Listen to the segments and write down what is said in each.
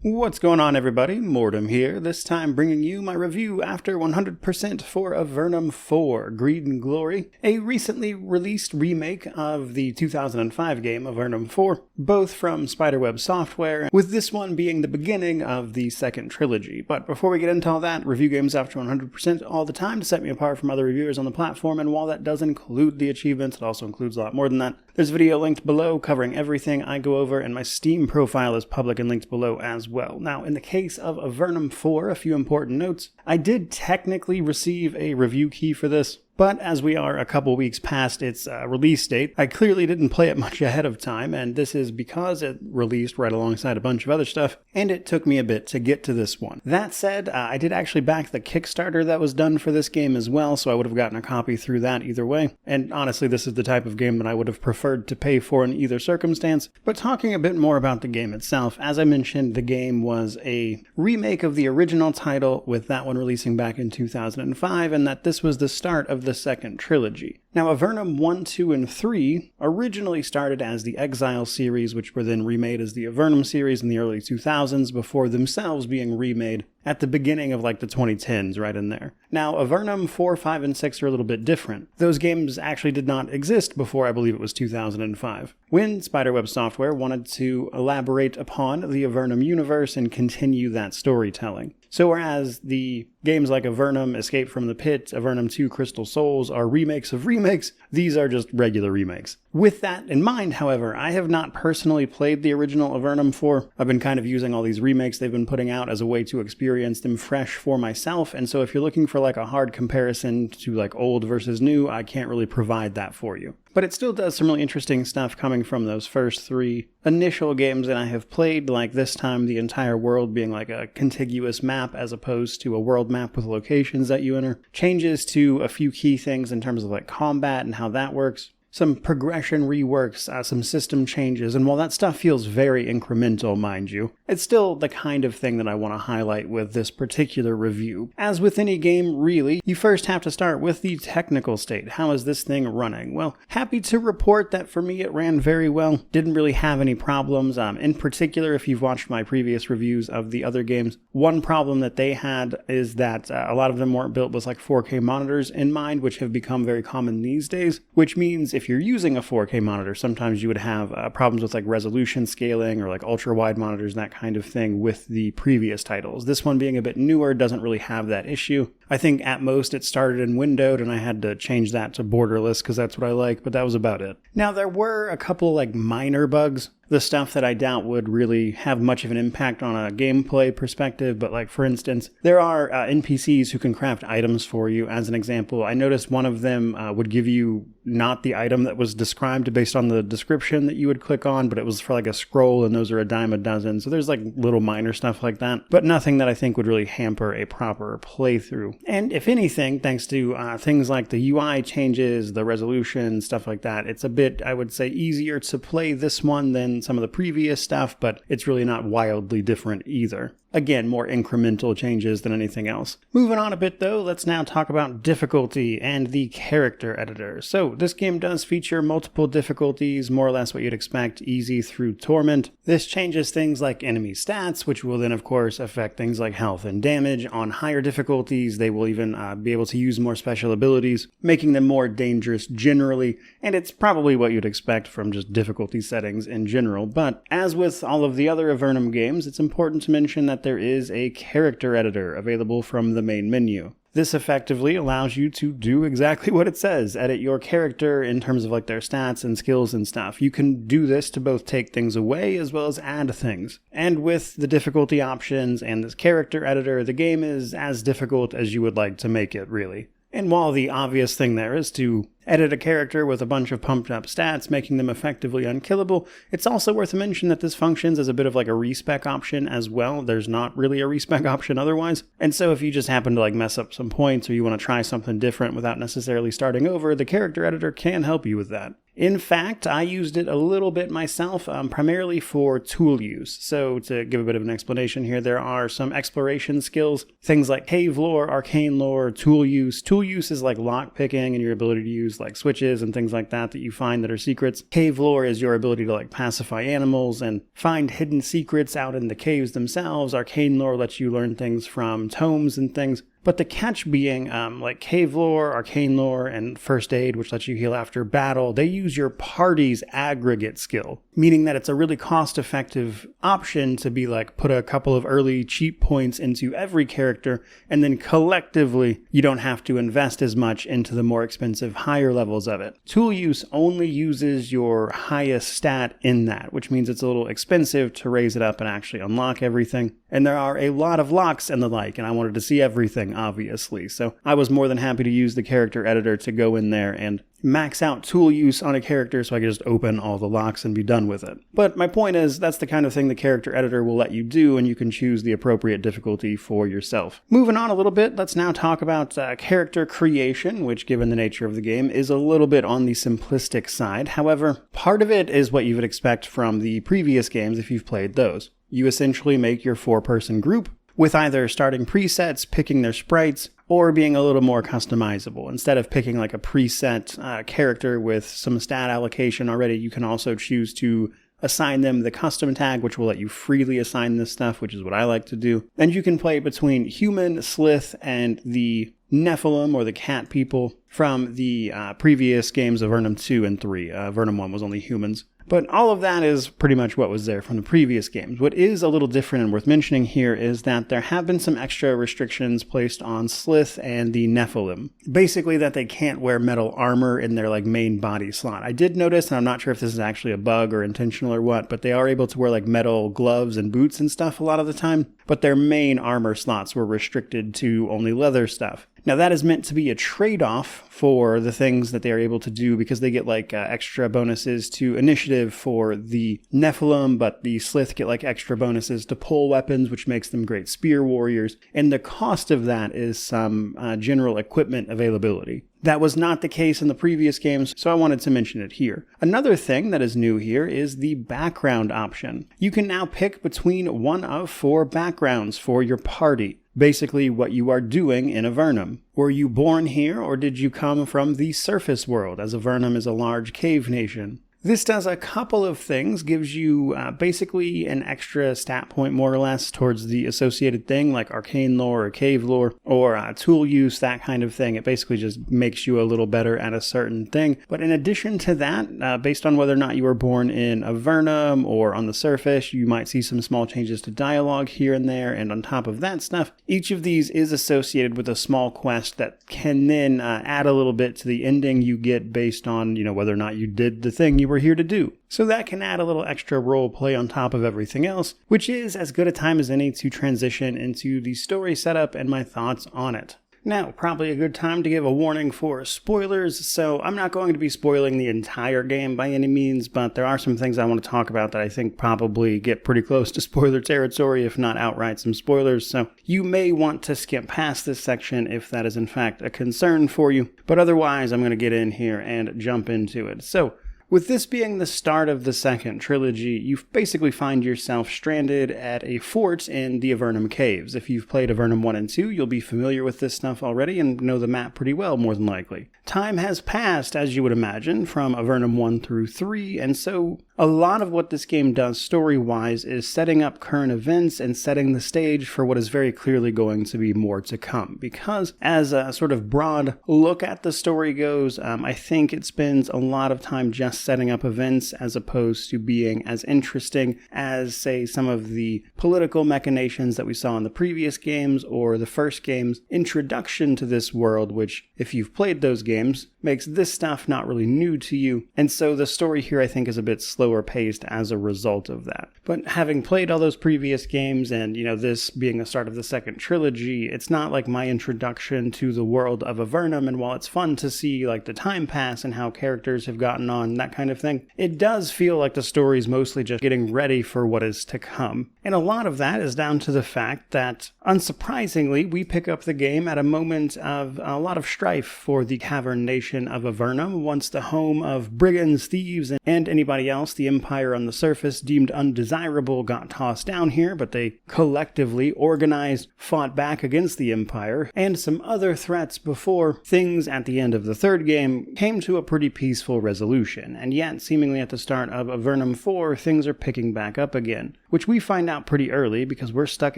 What's going on, everybody? Mortem here, this time bringing you my review after 100% for Avernum 4, Greed and Glory, a recently released remake of the 2005 game Avernum 4, both from Spiderweb Software, with this one being the beginning of the second trilogy. But before we get into all that, review games after 100% all the time to set me apart from other reviewers on the platform, and while that does include the achievements, it also includes a lot more than that. There's a video linked below covering everything I go over, and my Steam profile is public and linked below as well. Now, in the case of Avernum 4, a few important notes. I did technically receive a review key for this, but as we are a couple weeks past its release date, I clearly didn't play it much ahead of time, and this is because it released right alongside a bunch of other stuff, and it took me a bit to get to this one. That said, I did actually back the Kickstarter that was done for this game as well, so I would have gotten a copy through that either way, and honestly this is the type of game that I would have preferred to pay for in either circumstance. But talking a bit more about the game itself, as I mentioned, the game was a remake of the original title, with that one releasing back in 2005, and that this was the start of the second trilogy. Now, Avernum 1, 2, and 3 originally started as the Exile series, which were then remade as the Avernum series in the early 2000s, before themselves being remade at the beginning of like the 2010s, right in there. Now, Avernum 4, 5, and 6 are a little bit different. Those games actually did not exist before, I believe it was 2005, when Spiderweb Software wanted to elaborate upon the Avernum universe and continue that storytelling. So whereas the games like Avernum, Escape from the Pit, Avernum 2, Crystal Souls are remakes of remakes, these are just regular remakes. With that in mind, however, I have not personally played the original Avernum 4. I've been kind of using all these remakes they've been putting out as a way to experience them fresh for myself, and so if you're looking for like a hard comparison to like old versus new, I can't really provide that for you. But it still does some really interesting stuff coming from those first three initial games that I have played, like this time the entire world being like a contiguous map as opposed to a world map with locations that you enter. Changes to a few key things in terms of like combat and how that works. Some progression reworks, some system changes, and while that stuff feels very incremental, mind you, it's still the kind of thing that I want to highlight with this particular review. As with any game, really, you first have to start with the technical state. How is this thing running? Well, happy to report that for me it ran very well. Didn't really have any problems. In particular, if you've watched my previous reviews of the other games, one problem that they had is that a lot of them weren't built with like 4K monitors in mind, which have become very common these days, which means if you're using a 4K monitor, sometimes you would have problems with like resolution scaling or like ultra wide monitors, that kind of thing with the previous titles. This one being a bit newer doesn't really have that issue. I think at most it started in windowed and I had to change that to borderless because that's what I like, but that was about it. Now there were a couple like minor bugs, the stuff that I doubt would really have much of an impact on a gameplay perspective, but like for instance, there are NPCs who can craft items for you. As an example, I noticed one of them would give you not the item that was described based on the description that you would click on, but it was for like a scroll, and those are a dime a dozen. So there's like little minor stuff like that, but nothing that I think would really hamper a proper playthrough. And if anything, thanks to things like the UI changes, the resolution, stuff like that, it's a bit, I would say, easier to play this one than some of the previous stuff, but it's really not wildly different either. Again, more incremental changes than anything else. Moving on a bit though, let's now talk about difficulty and the character editor. So this game does feature multiple difficulties, more or less what you'd expect, easy through torment. This changes things like enemy stats, which will then of course affect things like health and damage. On higher difficulties, they will even be able to use more special abilities, making them more dangerous generally, and it's probably what you'd expect from just difficulty settings in general. But as with all of the other Avernum games, it's important to mention that there is a character editor available from the main menu. This effectively allows you to do exactly what it says, edit your character in terms of like their stats and skills and stuff. You can do this to both take things away as well as add things. And with the difficulty options and this character editor, the game is as difficult as you would like to make it, really. And while the obvious thing there is to edit a character with a bunch of pumped up stats, making them effectively unkillable, it's also worth a mention that this functions as a bit of like a respec option as well. There's not really a respec option otherwise. And so if you just happen to like mess up some points or you want to try something different without necessarily starting over, the character editor can help you with that. In fact, I used it a little bit myself, primarily for tool use. So to give a bit of an explanation here, there are some exploration skills, things like cave lore, arcane lore, tool use. Tool use is like lock picking and your ability to use use like switches and things like that you find that are secrets. Cave lore is your ability to like pacify animals and find hidden secrets out in the caves themselves. Arcane lore lets you learn things from tomes and things. But the catch being, like cave lore, arcane lore, and first aid, which lets you heal after battle, they use your party's aggregate skill, meaning that it's a really cost-effective option to be like, put a couple of early cheap points into every character, and then collectively, you don't have to invest as much into the more expensive higher levels of it. Tool use only uses your highest stat in that, which means it's a little expensive to raise it up and actually unlock everything. And there are a lot of locks and the like, and I wanted to see everything, obviously. So I was more than happy to use the character editor to go in there and max out tool use on a character so I could just open all the locks and be done with it. But my point is, that's the kind of thing the character editor will let you do, and you can choose the appropriate difficulty for yourself. Moving on a little bit, let's now talk about character creation, which, given the nature of the game, is a little bit on the simplistic side. However, part of it is what you would expect from the previous games if you've played those. You essentially make your 4-person group, with either starting presets, picking their sprites, or being a little more customizable. Instead of picking like a preset character with some stat allocation already, you can also choose to assign them the custom tag, which will let you freely assign this stuff, which is what I like to do. And you can play between human, Slith, and the Nephilim, or the cat people, from the previous games of Avernum 2 and 3. Avernum 1 was only humans. But all of that is pretty much what was there from the previous games. What is a little different and worth mentioning here is that there have been some extra restrictions placed on Slith and the Nephilim. Basically that they can't wear metal armor in their like main body slot. I did notice, and I'm not sure if this is actually a bug or intentional or what, but they are able to wear like metal gloves and boots and stuff a lot of the time. But their main armor slots were restricted to only leather stuff. Now that is meant to be a trade-off for the things that they are able to do, because they get like extra bonuses to initiative for the Nephilim, but the Slith get like extra bonuses to pull weapons, which makes them great spear warriors. And the cost of that is some general equipment availability. That was not the case in the previous games, so I wanted to mention it here. Another thing that is new here is the background option. You can now pick between one of 4 backgrounds for your party. Basically what you are doing in Avernum. Were you born here, or did you come from the surface world, as Avernum is a large cave nation? This does a couple of things, gives you basically an extra stat point more or less towards the associated thing, like arcane lore or cave lore, or tool use, that kind of thing. It basically just makes you a little better at a certain thing. But in addition to that, based on whether or not you were born in Avernum or on the surface, you might see some small changes to dialogue here and there. And on top of that stuff, each of these is associated with a small quest that can then add a little bit to the ending you get based on, whether or not you did the thing you were here to do. So that can add a little extra role play on top of everything else, which is as good a time as any to transition into the story setup and my thoughts on it. Now, probably a good time to give a warning for spoilers, so I'm not going to be spoiling the entire game by any means, but there are some things I want to talk about that I think probably get pretty close to spoiler territory, if not outright some spoilers, so you may want to skip past this section if that is in fact a concern for you, but otherwise I'm going to get in here and jump into it. So, with this being the start of the second trilogy, you basically find yourself stranded at a fort in the Avernum Caves. If you've played Avernum 1 and 2, you'll be familiar with this stuff already and know the map pretty well, more than likely. Time has passed, as you would imagine, from Avernum 1 through 3, and so a lot of what this game does story-wise is setting up current events and setting the stage for what is very clearly going to be more to come. Because as a sort of broad look at the story goes, I think it spends a lot of time just setting up events as opposed to being as interesting as, say, some of the political machinations that we saw in the previous games or the first game's introduction to this world, which, if you've played those games, makes this stuff not really new to you. And so the story here, I think, is a bit slower paced as a result of that. But having played all those previous games and, this being the start of the second trilogy, it's not like my introduction to the world of Avernum, and while it's fun to see like the time pass and how characters have gotten on, that kind of thing, it does feel like the story's mostly just getting ready for what is to come. And a lot of that is down to the fact that, unsurprisingly, we pick up the game at a moment of a lot of strife for the Cavern Nation population of Avernum, once the home of brigands, thieves, and anybody else the Empire on the surface deemed undesirable, got tossed down here, but they collectively organized, fought back against the Empire, and some other threats before things at the end of the third game came to a pretty peaceful resolution. And yet, seemingly at the start of Avernum 4, things are picking back up again, which we find out pretty early because we're stuck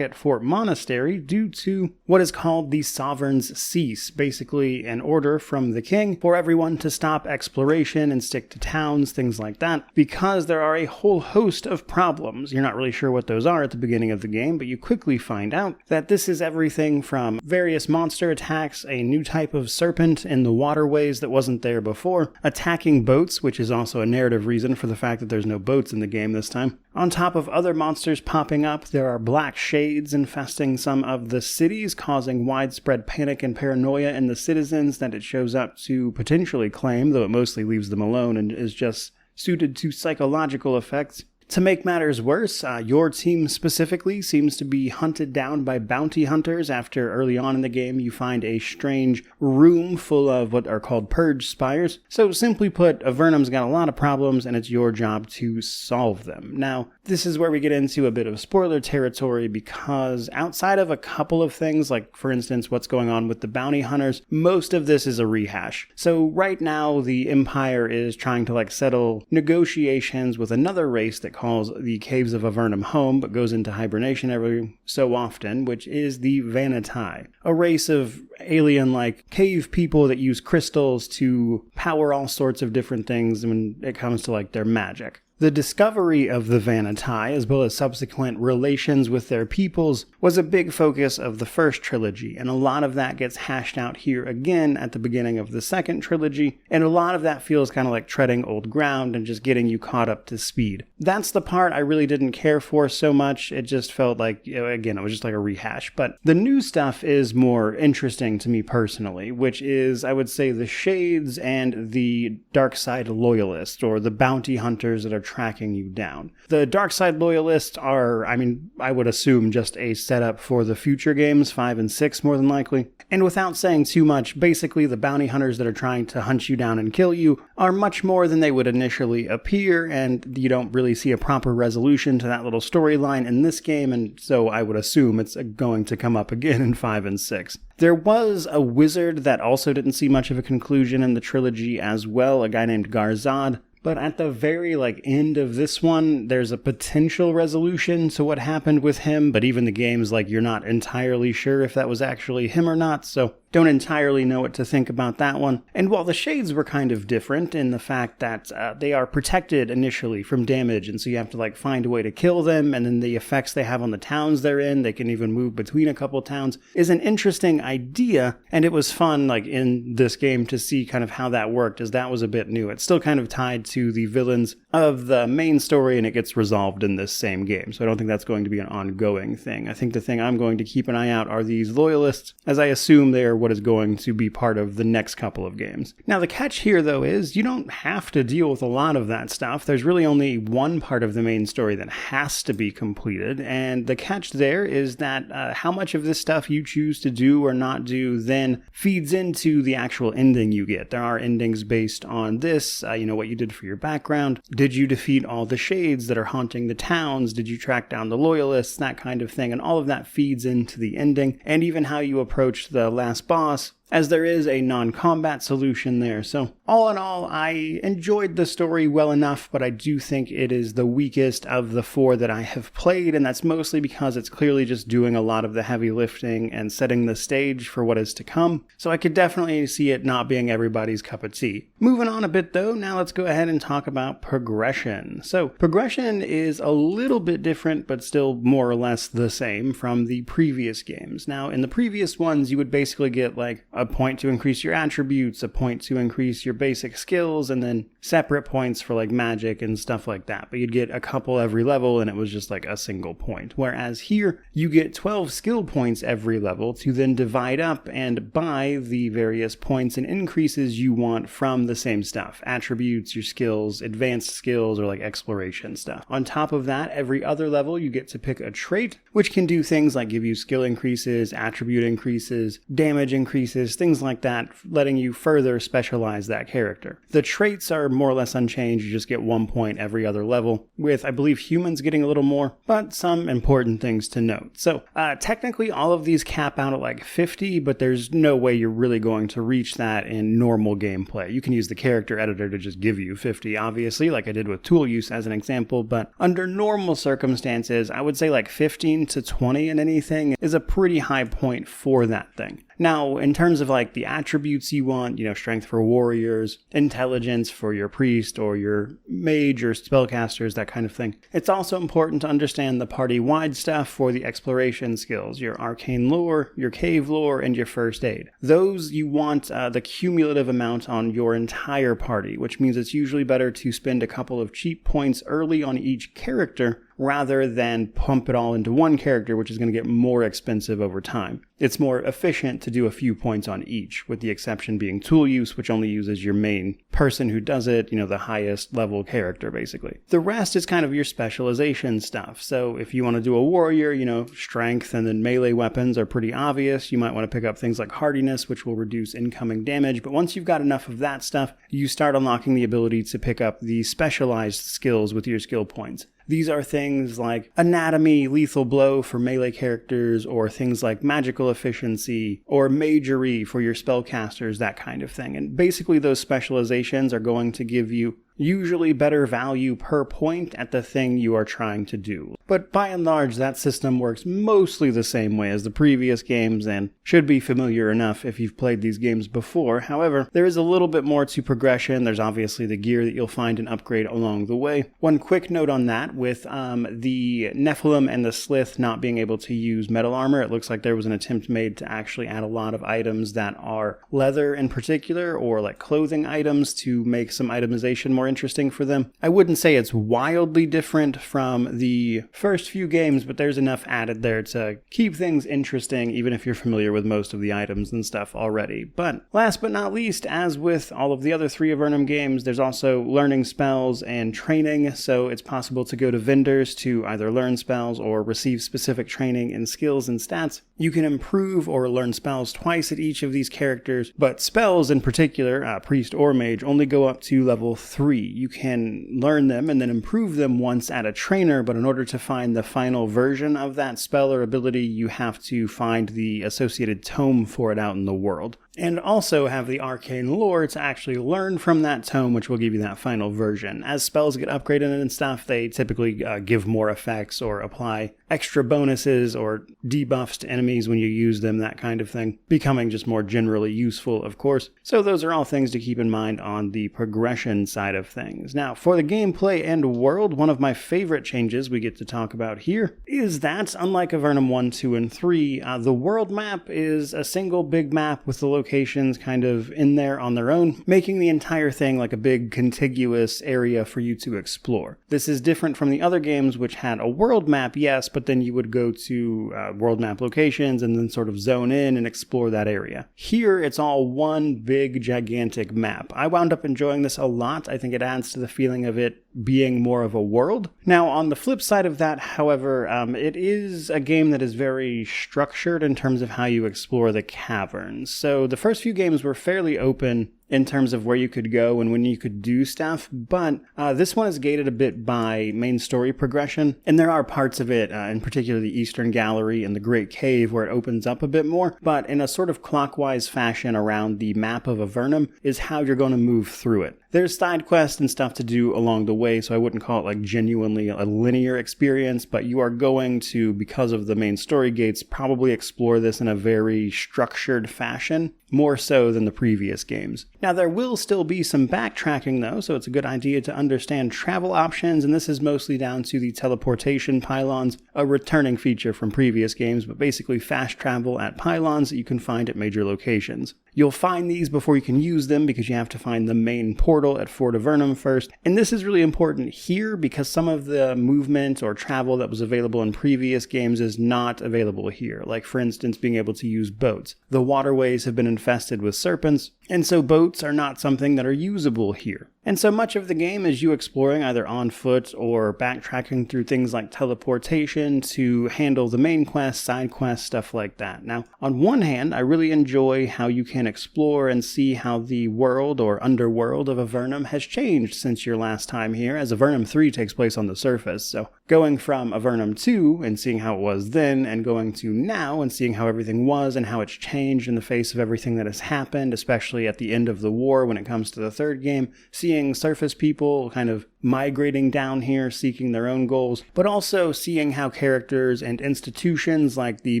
at Fort Monastery due to what is called the Sovereign's Cease, basically an order from the king for everyone to stop exploration and stick to towns, things like that, because there are a whole host of problems. You're not really sure what those are at the beginning of the game, but you quickly find out that this is everything from various monster attacks, a new type of serpent in the waterways that wasn't there before, attacking boats, which is also a narrative reason for the fact that there's no boats in the game this time. On top of other monsters popping up, there are black shades infesting some of the cities, causing widespread panic and paranoia in the citizens that it shows up to potentially claim, though it mostly leaves them alone and is just suited to psychological effects. To make matters worse, your team specifically seems to be hunted down by bounty hunters after early on in the game you find a strange room full of what are called purge spires. So simply put, Avernum's got a lot of problems and it's your job to solve them. Now, this is where we get into a bit of spoiler territory because outside of a couple of things, like for instance what's going on with the bounty hunters, most of this is a rehash. So right now the Empire is trying to settle negotiations with another race that calls the Caves of Avernum home, but goes into hibernation every so often, which is the Vanitai, a race of alien-like cave people that use crystals to power all sorts of different things when it comes to their magic. The discovery of the Vanitai, as well as subsequent relations with their peoples, was a big focus of the first trilogy, and a lot of that gets hashed out here again at the beginning of the second trilogy, and a lot of that feels kind of like treading old ground and just getting you caught up to speed. That's the part I really didn't care for so much. It just felt like, again, it was just like a rehash. But the new stuff is more interesting to me personally, which is, I would say, the Shades and the Dark Side Loyalists, or the bounty hunters that are tracking you down. The Dark Side Loyalists are, I would assume just a setup for the future games, 5 and 6 more than likely. And without saying too much, basically the bounty hunters that are trying to hunt you down and kill you are much more than they would initially appear, and you don't really see a proper resolution to that little storyline in this game, and so I would assume it's going to come up again in 5 and 6. There was a wizard that also didn't see much of a conclusion in the trilogy as well, a guy named Garzad. But at the very end of this one, there's a potential resolution to what happened with him, but even the game's you're not entirely sure if that was actually him or not, so don't entirely know what to think about that one. And while the Shades were kind of different in the fact that they are protected initially from damage, and so you have to find a way to kill them, and then the effects they have on the towns they're in, they can even move between a couple towns, is an interesting idea, and it was fun in this game to see kind of how that worked, as that was a bit new. It's still kind of tied to the villains of the main story, and it gets resolved in this same game, so I don't think that's going to be an ongoing thing. I think the thing I'm going to keep an eye out are these loyalists, as I assume they are what is going to be part of the next couple of games. Now the catch here though is you don't have to deal with a lot of that stuff. There's really only one part of the main story that has to be completed, and the catch there is that how much of this stuff you choose to do or not do then feeds into the actual ending you get. There are endings based on this, what you did for your background. Did you defeat all the Shades that are haunting the towns? Did you track down the loyalists? That kind of thing, and all of that feeds into the ending, and even how you approach the last boss, as there is a non-combat solution there. So all in all, I enjoyed the story well enough, but I do think it is the weakest of the 4 that I have played, and that's mostly because it's clearly just doing a lot of the heavy lifting and setting the stage for what is to come. So I could definitely see it not being everybody's cup of tea. Moving on a bit though, now let's go ahead and talk about progression. So progression is a little bit different, but still more or less the same from the previous games. Now in the previous ones, you would basically get a point to increase your attributes, a point to increase your basic skills, and then separate points for magic and stuff like that. But you'd get a couple every level, and it was just a single point. Whereas here, you get 12 skill points every level to then divide up and buy the various points and increases you want from the same stuff. Attributes, your skills, advanced skills, or exploration stuff. On top of that, every other level, you get to pick a trait, which can do things like give you skill increases, attribute increases, damage increases, bonuses, things like that, letting you further specialize that character. The traits are more or less unchanged, you just get 1 point every other level, with I believe humans getting a little more, but some important things to note. So technically all of these cap out at like 50, but there's no way you're really going to reach that in normal gameplay. You can use the character editor to just give you 50, obviously, like I did with tool use as an example, but under normal circumstances, I would say like 15 to 20 in anything is a pretty high point for that thing. Now, in terms of like the attributes you want, strength for warriors, intelligence for your priest or your mage or spellcasters, that kind of thing, it's also important to understand the party-wide stuff for the exploration skills, your arcane lore, your cave lore, and your first aid. Those you want the cumulative amount on your entire party, which means it's usually better to spend a couple of cheap points early on each character rather than pump it all into one character, which is going to get more expensive over time. It's more efficient to do a few points on each, with the exception being tool use, which only uses your main person who does it, the highest level character, basically. The rest is kind of your specialization stuff. So if you want to do a warrior, strength and then melee weapons are pretty obvious. You might want to pick up things like hardiness, which will reduce incoming damage. But once you've got enough of that stuff, you start unlocking the ability to pick up the specialized skills with your skill points. These are things like anatomy, lethal blow for melee characters, or things like magical efficiency, or magery for your spellcasters, that kind of thing. And basically those specializations are going to give you usually better value per point at the thing you are trying to do. But by and large, that system works mostly the same way as the previous games and should be familiar enough if you've played these games before. However, there is a little bit more to progression. There's obviously the gear that you'll find and upgrade along the way. One quick note on that, with the Nephilim and the Slith not being able to use metal armor, it looks like there was an attempt made to actually add a lot of items that are leather in particular, or like clothing items, to make some itemization more interesting for them. I wouldn't say it's wildly different from the first few games, but there's enough added there to keep things interesting, even if you're familiar with most of the items and stuff already. But last but not least, as with all of the other 3 Avernum games, there's also learning spells and training, so it's possible to go to vendors to either learn spells or receive specific training in skills and stats. You can improve or learn spells twice at each of these characters, but spells in particular, priest or mage, only go up to level 3. You can learn them and then improve them once at a trainer, but in order to find the final version of that spell or ability, you have to find the associated tome for it out in the world. And also have the arcane lore to actually learn from that tome, which will give you that final version. As spells get upgraded and stuff, they typically give more effects or apply extra bonuses or debuffs to enemies when you use them, that kind of thing, becoming just more generally useful, of course. So those are all things to keep in mind on the progression side of things. Now, for the gameplay and world, one of my favorite changes we get to talk about here is that, unlike Avernum 1, 2, and 3, the world map is a single big map with the locations kind of in there on their own, making the entire thing like a big contiguous area for you to explore. This is different from the other games, which had a world map, yes, but then you would go to world map locations and then sort of zone in and explore that area. Here, it's all one big, gigantic map. I wound up enjoying this a lot. I think it adds to the feeling of it being more of a world. Now, on the flip side of that, however, it is a game that is very structured in terms of how you explore the caverns. So the first few games were fairly open in terms of where you could go and when you could do stuff, but this one is gated a bit by main story progression, and there are parts of it, in particular the Eastern Gallery and the Great Cave, where it opens up a bit more, but in a sort of clockwise fashion around the map of Avernum is how you're going to move through it. There's side quests and stuff to do along the way, so I wouldn't call it like genuinely a linear experience, but you are going to, because of the main story gates, probably explore this in a very structured fashion, more so than the previous games. Now, there will still be some backtracking though, so it's a good idea to understand travel options, and this is mostly down to the teleportation pylons, a returning feature from previous games, but basically fast travel at pylons that you can find at major locations. You'll find these before you can use them because you have to find the main portal at Fort Avernum first, and this is really important here because some of the movement or travel that was available in previous games is not available here, like for instance being able to use boats. The waterways have been infested with serpents, And so boats are not something that are usable here. And so much of the game is you exploring either on foot or backtracking through things like teleportation to handle the main quest, side quests, stuff like that. Now, on one hand, I really enjoy how you can explore and see how the world or underworld of Avernum has changed since your last time here, as Avernum 3 takes place on the surface. So going from Avernum 2 and seeing how it was then, and going to now and seeing how everything was and how it's changed in the face of everything that has happened, especially at the end of the war when it comes to the third game, seeing surface people kind of migrating down here, seeking their own goals, but also seeing how characters and institutions like the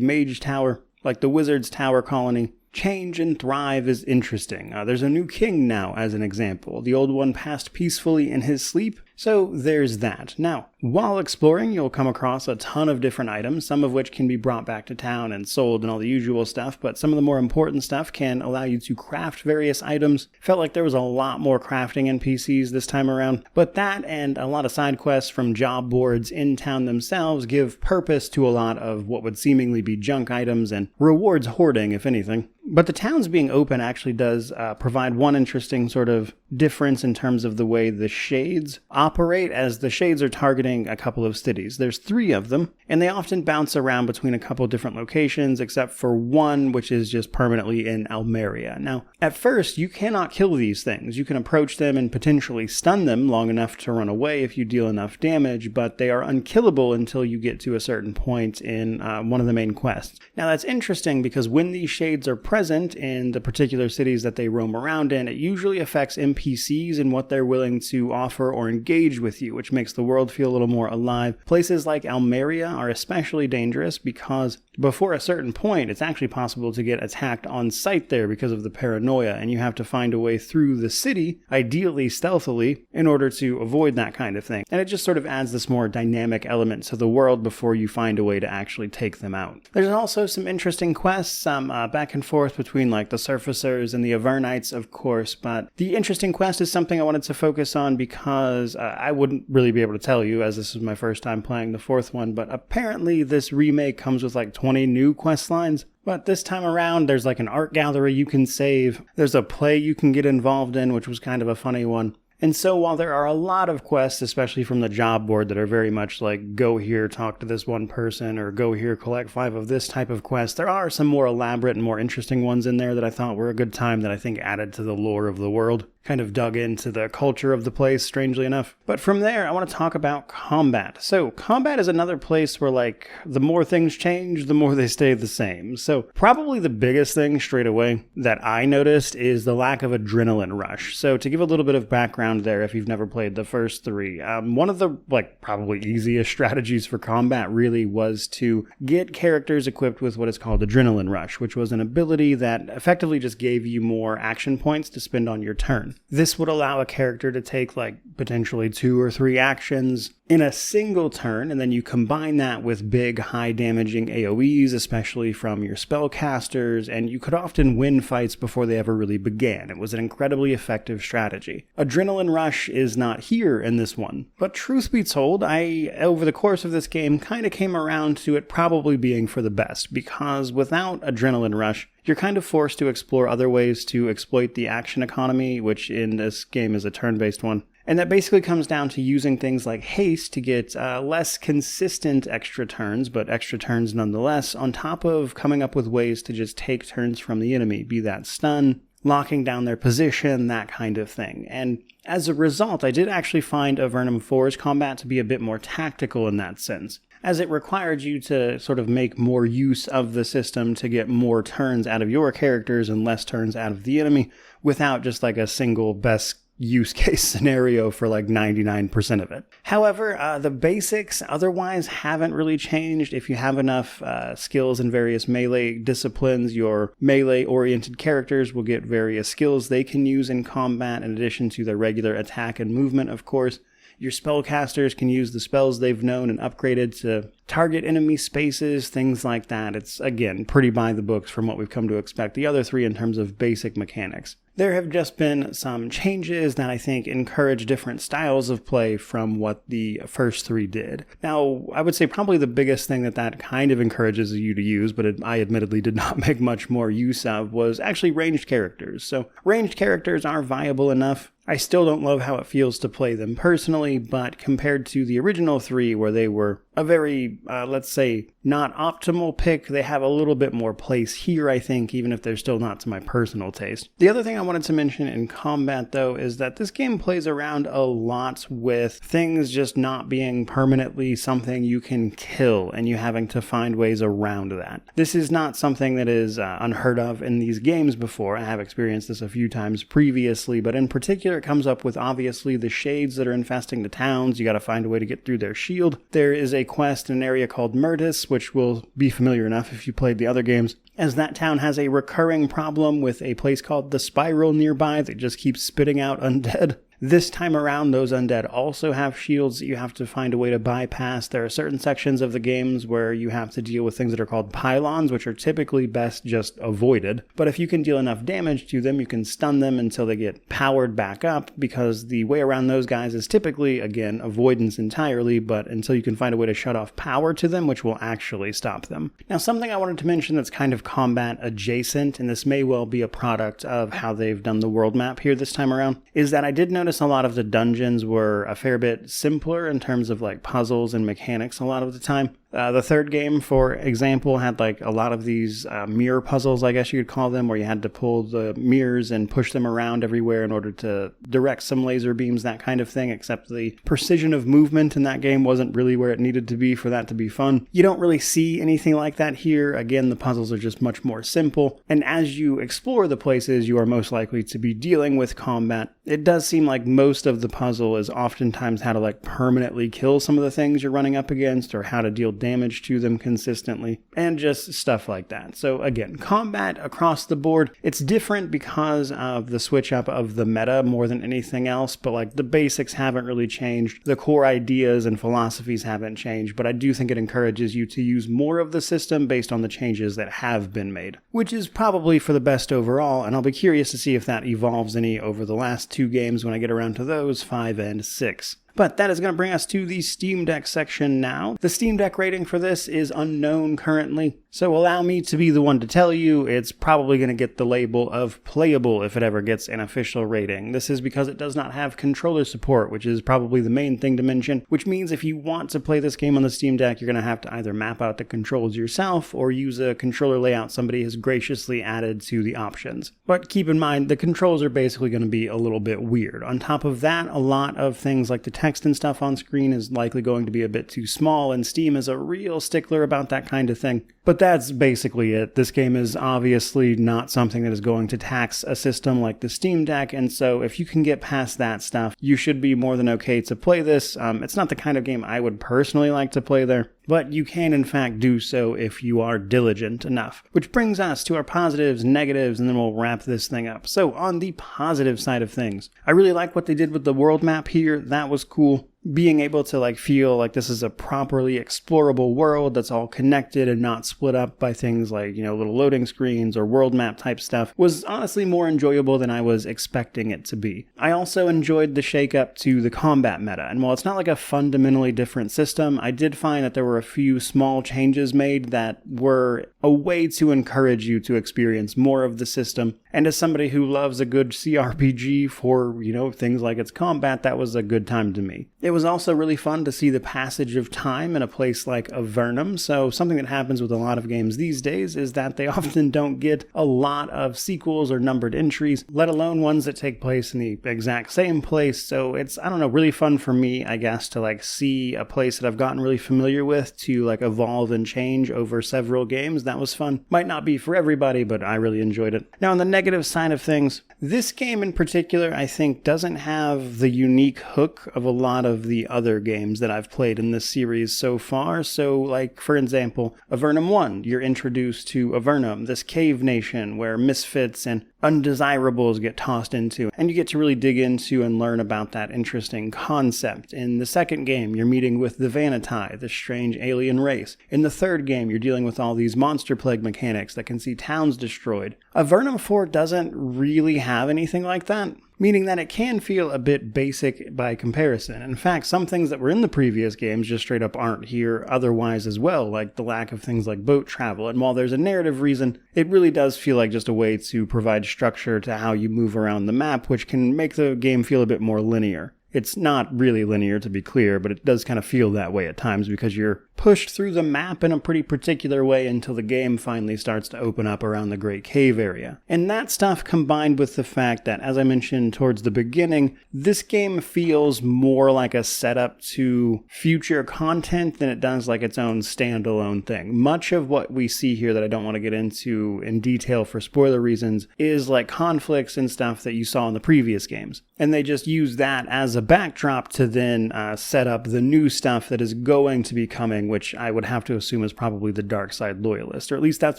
Mage Tower, like the Wizard's Tower colony, change and thrive is interesting. There's a new king now, as an example. The old one passed peacefully in his sleep, so there's that. Now, while exploring, you'll come across a ton of different items, some of which can be brought back to town and sold and all the usual stuff, but some of the more important stuff can allow you to craft various items. Felt like there was a lot more crafting NPCs this time around, but that and a lot of side quests from job boards in town themselves give purpose to a lot of what would seemingly be junk items and rewards hoarding, if anything. But the towns being open actually does provide one interesting sort of difference in terms of the way the shades operate, as the shades are targeting a couple of cities. There's 3 of them, and they often bounce around between a couple different locations, except for one, which is just permanently in Almeria. Now, at first, you cannot kill these things. You can approach them and potentially stun them long enough to run away if you deal enough damage, but they are unkillable until you get to a certain point in one of the main quests. Now, that's interesting because when these shades are present in the particular cities that they roam around in, it usually affects NPCs and what they're willing to offer or engage with you, which makes the world feel a little more alive. Places like Almeria are especially dangerous because before a certain point, it's actually possible to get attacked on sight there because of the paranoia, and you have to find a way through the city, ideally stealthily, in order to avoid that kind of thing. And it just sort of adds this more dynamic element to the world before you find a way to actually take them out. There's also some interesting quests, some back and forth between like the Surfacers and the Avernites, of course, but the interesting quest is something I wanted to focus on because I wouldn't really be able to tell you, as this is my first time playing the 4th one, but apparently this remake comes with like 20 new quest lines. But this time around, there's like an art gallery you can save. There's a play you can get involved in, which was kind of a funny one. And so while there are a lot of quests, especially from the job board, that are very much like, go here, talk to this one person, or go here, collect 5 of this type of quest, there are some more elaborate and more interesting ones in there that I thought were a good time that I think added to the lore of the world. Kind of dug into the culture of the place, strangely enough. But from there, I want to talk about combat. So combat is another place where, like, the more things change, the more they stay the same. So probably the biggest thing straight away that I noticed is the lack of adrenaline rush. So to give a little bit of background there, if you've never played the first 3, one of the, like, probably easiest strategies for combat really was to get characters equipped with what is called adrenaline rush, which was an ability that effectively just gave you more action points to spend on your turn. This would allow a character to take like potentially 2 or 3 actions in a single turn, and then you combine that with big, high damaging AoEs, especially from your spellcasters, and you could often win fights before they ever really began. It was an incredibly effective strategy. Adrenaline rush is not here in this one, but truth be told, I, over the course of this game, kind of came around to it probably being for the best, because without adrenaline rush, you're kind of forced to explore other ways to exploit the action economy, which in this game is a turn-based one. And that basically comes down to using things like haste to get less consistent extra turns, but extra turns nonetheless, on top of coming up with ways to just take turns from the enemy, be that stun, locking down their position, that kind of thing. And as a result, I did actually find Avernum 4's combat to be a bit more tactical in that sense, as it required you to sort of make more use of the system to get more turns out of your characters and less turns out of the enemy, without just like a single best use case scenario for like 99% of it. However, the basics otherwise haven't really changed. If you have enough skills in various melee disciplines, your melee-oriented characters will get various skills they can use in combat in addition to their regular attack and movement, of course. Your spellcasters can use the spells they've known and upgraded to target enemy spaces, things like that. It's, again, pretty by the books from what we've come to expect the other three in terms of basic mechanics. There have just been some changes that I think encourage different styles of play from what the first three did. Now, I would say probably the biggest thing that kind of encourages you to use, but I admittedly did not make much more use of, was actually ranged characters. So ranged characters are viable enough. I still don't love how it feels to play them personally, but compared to the original three, where they were a very, let's say, not optimal pick, they have a little bit more place here, I think, even if they're still not to my personal taste. The other thing I wanted to mention in combat, though, is that this game plays around a lot with things just not being permanently something you can kill, and you having to find ways around that. This is not something that is unheard of in these games before. I have experienced this a few times previously, but in particular, it comes up with, obviously, the shades that are infesting the towns. You gotta find a way to get through their shield. There is a quest in an area called Mortismal, which will be familiar enough if you played the other games, as that town has a recurring problem with a place called the Spiral nearby that just keeps spitting out undead. This time around, those undead also have shields that you have to find a way to bypass. There are certain sections of the games where you have to deal with things that are called pylons, which are typically best just avoided. But if you can deal enough damage to them, you can stun them until they get powered back up, because the way around those guys is typically, again, avoidance entirely, but until you can find a way to shut off power to them, which will actually stop them. Now, something I wanted to mention that's kind of combat adjacent, and this may well be a product of how they've done the world map here this time around, is that I did notice a lot of the dungeons were a fair bit simpler in terms of like puzzles and mechanics a lot of the time. The third game, for example, had like a lot of these mirror puzzles, I guess you could call them, where you had to pull the mirrors and push them around everywhere in order to direct some laser beams, that kind of thing, except the precision of movement in that game wasn't really where it needed to be for that to be fun. You don't really see anything like that here. Again, the puzzles are just much more simple, and as you explore the places, you are most likely to be dealing with combat. It does seem like most of the puzzle is oftentimes how to like permanently kill some of the things you're running up against, or how to deal damage to them consistently, and just stuff like that. So again, combat across the board, it's different because of the switch up of the meta more than anything else, but like the basics haven't really changed. The core ideas and philosophies haven't changed, but I do think it encourages you to use more of the system based on the changes that have been made, which is probably for the best overall, and I'll be curious to see if that evolves any over the last two games when I get around to those, 5 and 6. But that is going to bring us to the Steam Deck section now. The Steam Deck rating for this is unknown currently, so allow me to be the one to tell you it's probably going to get the label of playable if it ever gets an official rating. This is because it does not have controller support, which is probably the main thing to mention, which means if you want to play this game on the Steam Deck, you're going to have to either map out the controls yourself or use a controller layout somebody has graciously added to the options. But keep in mind, the controls are basically going to be a little bit weird. On top of that, a lot of things like the text and stuff on screen is likely going to be a bit too small, and Steam is a real stickler about that kind of thing. But that's basically it. This game is obviously not something that is going to tax a system like the Steam Deck, and so if you can get past that stuff, you should be more than okay to play this. It's not the kind of game I would personally like to play there, but you can in fact do so if you are diligent enough. Which brings us to our positives, negatives, and then we'll wrap this thing up. So on the positive side of things, I really like what they did with the world map here. That was cool. Being able to like feel like this is a properly explorable world that's all connected and not split up by things like, little loading screens or world map type stuff was honestly more enjoyable than I was expecting it to be. I also enjoyed the shake-up to the combat meta, and while it's not like a fundamentally different system, I did find that there were a few small changes made that were a way to encourage you to experience more of the system. And as somebody who loves a good CRPG for, things like its combat, that was a good time to me. It was also really fun to see the passage of time in a place like Avernum. So something that happens with a lot of games these days is that they often don't get a lot of sequels or numbered entries, let alone ones that take place in the exact same place. So it's, really fun for me, I guess, to see a place that I've gotten really familiar with to evolve and change over several games. That was fun. Might not be for everybody, but I really enjoyed it. Now on the negative side of things, this game in particular, I think, doesn't have the unique hook of a lot of the other games that I've played in this series so far. So, for example, Avernum 1, you're introduced to Avernum, this cave nation where misfits and undesirables get tossed into, and you get to really dig into and learn about that interesting concept. In the second game, you're meeting with the Vanitai, this strange alien race. In the third game, you're dealing with all these monster plague mechanics that can see towns destroyed. Avernum 4 doesn't really have anything like that, meaning that it can feel a bit basic by comparison. In fact, some things that were in the previous games just straight up aren't here otherwise as well, like the lack of things like boat travel. And while there's a narrative reason, it really does feel like just a way to provide structure to how you move around the map, which can make the game feel a bit more linear. It's not really linear, to be clear, but it does kind of feel that way at times because you're pushed through the map in a pretty particular way until the game finally starts to open up around the Great Cave area. And that stuff combined with the fact that, as I mentioned towards the beginning, this game feels more like a setup to future content than it does like its own standalone thing. Much of what we see here that I don't want to get into in detail for spoiler reasons is like conflicts and stuff that you saw in the previous games. And they just use that as a backdrop to then set up the new stuff that is going to be coming, which I would have to assume is probably the dark side loyalist, or at least that's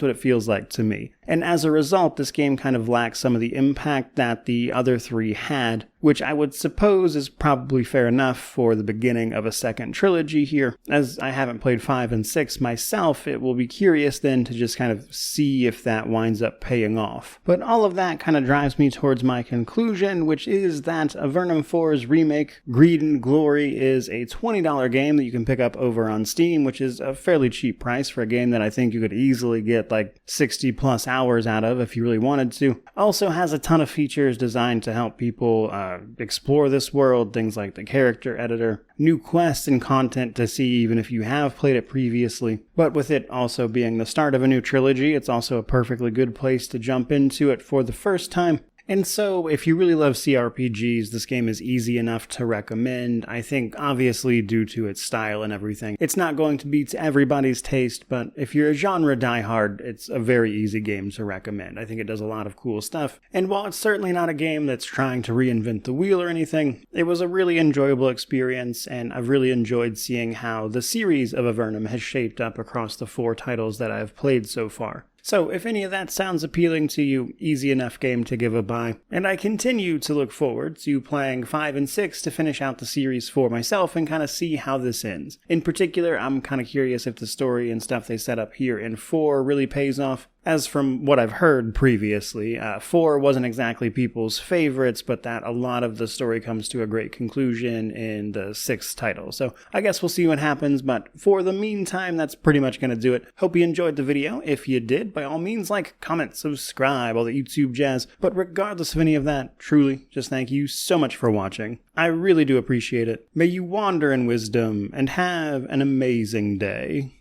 what it feels like to me. And as a result, this game kind of lacks some of the impact that the other three had, which I would suppose is probably fair enough for the beginning of a second trilogy here. As I haven't played 5 and 6 myself, it will be curious then to just kind of see if that winds up paying off. But all of that kind of drives me towards my conclusion, which is that Avernum 4's remake, Greed and Glory, is a $20 game that you can pick up over on Steam, which is a fairly cheap price for a game that I think you could easily get like 60 plus hours out of if you really wanted to. Also has a ton of features designed to help people explore this world, things like the character editor, new quests and content to see even if you have played it previously. But with it also being the start of a new trilogy, it's also a perfectly good place to jump into it for the first time. And so, if you really love CRPGs, this game is easy enough to recommend. I think, obviously, due to its style and everything, it's not going to be to everybody's taste, but if you're a genre diehard, it's a very easy game to recommend. I think it does a lot of cool stuff, and while it's certainly not a game that's trying to reinvent the wheel or anything, it was a really enjoyable experience, and I've really enjoyed seeing how the series of Avernum has shaped up across the 4 titles that I've played so far. So if any of that sounds appealing to you, easy enough game to give a buy. And I continue to look forward to playing 5 and 6 to finish out the series for myself and kind of see how this ends. In particular, I'm kind of curious if the story and stuff they set up here in 4 really pays off. As from what I've heard previously, 4 wasn't exactly people's favorites, but that a lot of the story comes to a great conclusion in the 6th title. So I guess we'll see what happens, but for the meantime, that's pretty much going to do it. Hope you enjoyed the video. If you did, by all means, like, comment, subscribe, all the YouTube jazz. But regardless of any of that, truly, just thank you so much for watching. I really do appreciate it. May you wander in wisdom and have an amazing day.